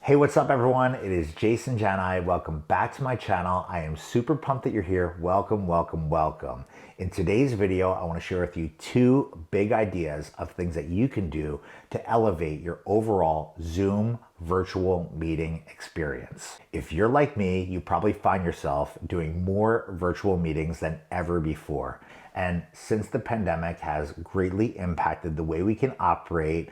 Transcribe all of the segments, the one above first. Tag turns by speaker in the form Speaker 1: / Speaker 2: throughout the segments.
Speaker 1: Hey, what's up everyone? It is Jason Jani and I. Welcome back to my channel. I am super pumped that you're here. Welcome, welcome, welcome. In today's video, I want to share with you two big ideas of things that you can do to elevate your overall Zoom virtual meeting experience. If you're like me, you probably find yourself doing more virtual meetings than ever before. And since the pandemic has greatly impacted the way we can operate,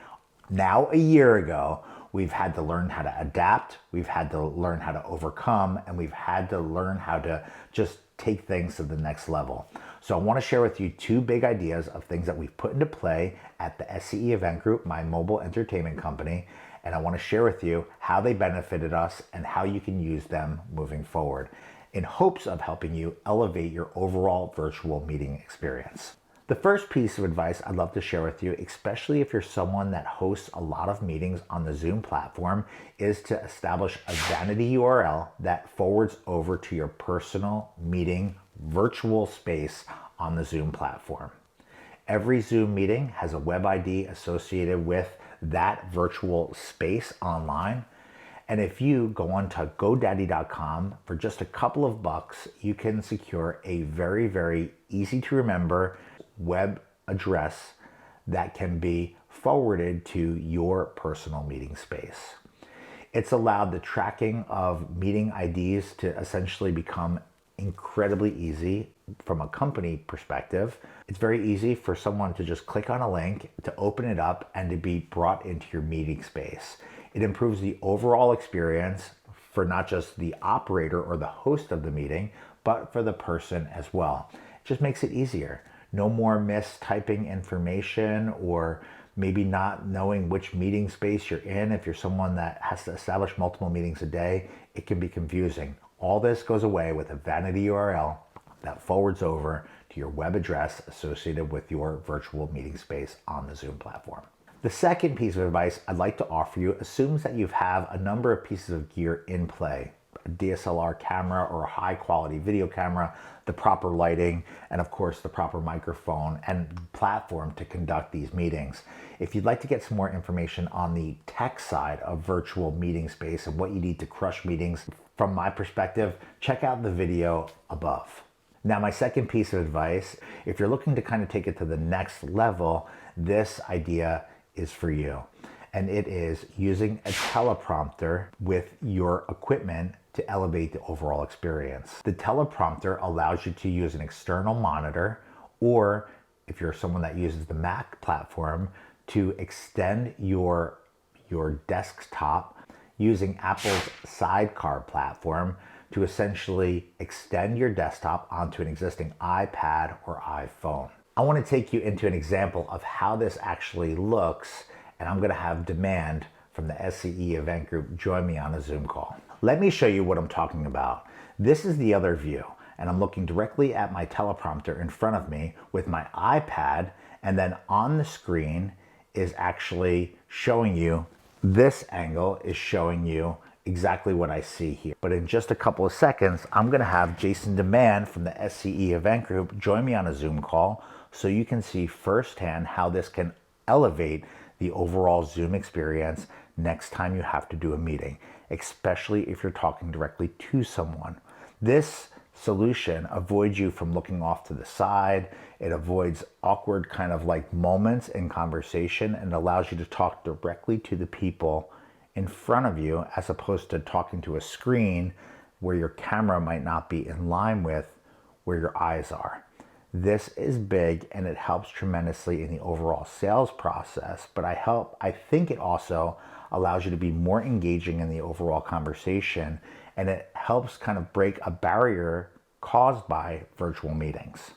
Speaker 1: now a year ago, we've had to learn how to adapt, we've had to learn how to overcome, and we've had to learn how to just take things to the next level. So I want to share with you two big ideas of things that we've put into play at the SCE Event Group, my mobile entertainment company, and I want to share with you how they benefited us and how you can use them moving forward in hopes of helping you elevate your overall virtual meeting experience. The first piece of advice I'd love to share with you, especially if you're someone that hosts a lot of meetings on the Zoom platform, is to establish a vanity URL that forwards over to your personal meeting virtual space on the Zoom platform. Every Zoom meeting has a web ID associated with that virtual space online. And if you go on to GoDaddy.com for just a couple of bucks, you can secure a very, very easy to remember web address that can be forwarded to your personal meeting space. It's allowed the tracking of meeting IDs to essentially become incredibly easy from a company perspective. It's very easy for someone to just click on a link, to open it up, and to be brought into your meeting space. It improves the overall experience for not just the operator or the host of the meeting, but for the person as well. It just makes it easier. No more mistyping information or maybe not knowing which meeting space you're in. If you're someone that has to establish multiple meetings a day, it can be confusing. All this goes away with a vanity URL that forwards over to your web address associated with your virtual meeting space on the Zoom platform. The second piece of advice I'd like to offer you assumes that you have a number of pieces of gear in play. A DSLR camera or a high quality video camera, the proper lighting, and of course the proper microphone and platform to conduct these meetings. If you'd like to get some more information on the tech side of virtual meeting space and what you need to crush meetings from my perspective, check out the video above. Now, my second piece of advice, if you're looking to kind of take it to the next level, this idea is for you. And it is using a teleprompter with your equipment to elevate the overall experience. The teleprompter allows you to use an external monitor, or if you're someone that uses the Mac platform, to extend your desktop using Apple's Sidecar platform to essentially extend your desktop onto an existing iPad or iPhone. I want to take you into an example of how this actually looks, and I'm going to have Demand from the SCE Event Group join me on a Zoom call. Let me show you what I'm talking about. This is the other view, and I'm looking directly at my teleprompter in front of me with my iPad, and then on the screen is actually showing you, this angle is showing you exactly what I see here. But in just a couple of seconds, I'm going to have Jason Demand from the SCE Event Group join me on a Zoom call so you can see firsthand how this can elevate the overall Zoom experience next time you have to do a meeting, especially if you're talking directly to someone. This solution avoids you from looking off to the side. It avoids awkward kind of like moments in conversation and allows you to talk directly to the people in front of you as opposed to talking to a screen where your camera might not be in line with where your eyes are. This is big and it helps tremendously in the overall sales process, but I think it also allows you to be more engaging in the overall conversation, and it helps kind of break a barrier caused by virtual meetings.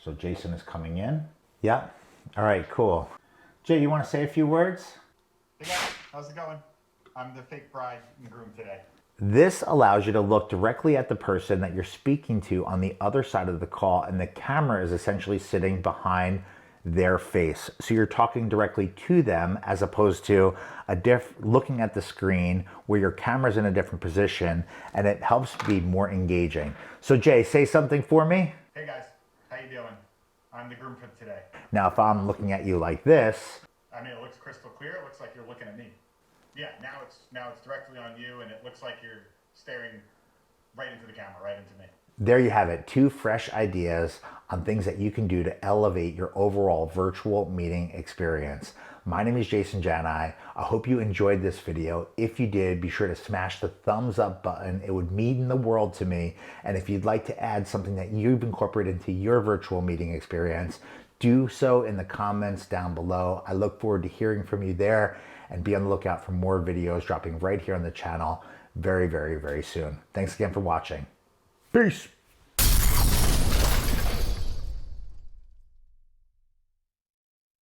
Speaker 1: So Jason is coming in. Yeah. All right, cool. Jay, you want to say a few words?
Speaker 2: Hey guys, how's it going? I'm the fake bride and groom today.
Speaker 1: This allows you to look directly at the person that you're speaking to on the other side of the call, and the camera is essentially sitting behind their face. So you're talking directly to them as opposed to looking at the screen where your camera's in a different position, and it helps be more engaging. So Jay, say something for me.
Speaker 2: Hey guys, how you doing? I'm the groom for today.
Speaker 1: Now, if I'm looking at you like this,
Speaker 2: I mean, it looks crystal clear. It looks like you're looking at me. Yeah, now it's directly on you, and it looks like you're staring right into the camera, right into me.
Speaker 1: There you have it, 2 fresh ideas on things that you can do to elevate your overall virtual meeting experience. My name is Jason Jani. I hope you enjoyed this video. If you did, be sure to smash the thumbs up button. It would mean the world to me. And if you'd like to add something that you've incorporated into your virtual meeting experience, do so in the comments down below. I look forward to hearing from you there, and be on the lookout for more videos dropping right here on the channel very, very, very soon. Thanks again for watching. Peace.